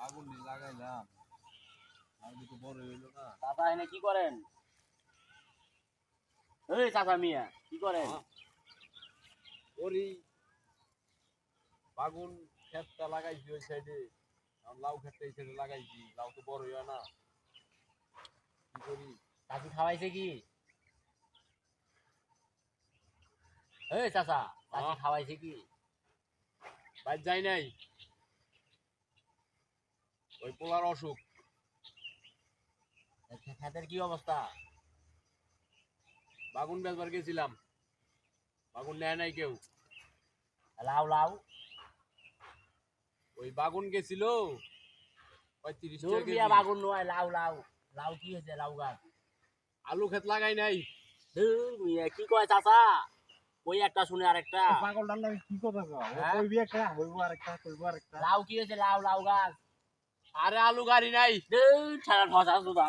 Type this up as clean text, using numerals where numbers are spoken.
আগুন লাগাইলাম আগুন তো বড় হইলো না। চাচা এনে কি করেন? এই চাচা মিয়া কি করেন? ওরি বাগুন ক্ষেতটা লাগাইছি ওই সাইডে, লাউ ক্ষেতটা এই সাইডে লাগাইছি, লাউ তো বড় হইয়া না, কি করি? চাচি খাওয়াইছে কি? এই চাচা চাচি খাওয়াইছে কি? বাইর যাই নাই, ওই পোলার অসুখ। ক্ষেতের কি অবস্থা? বাগুন বেচবার গেছিলাম, বাগুন নেয় নাই কেউ। লাউ লাউ ওই বাগুন গেছিল 35 দূর টাকা মিয়া কেজি। বাগুন নয়, লাউ লাউ লাউ কি হয়েছে? লাউ গাছ আলু ক্ষেত লাগাই নাই। দূর মিয়া কি কয় চাচা? ওই একটা শুনে আরেকটা। পাগল ডান্ডা কি কথা কও? হ্যাঁ? কইবি একটা হইবো আরেকটা, কইবো আরেকটা। লাউ কি হয়েছে? লাউ লাউ গাছ আরে আলু গাড়ি নাই। দূর ছাড়া ঠসা সুদা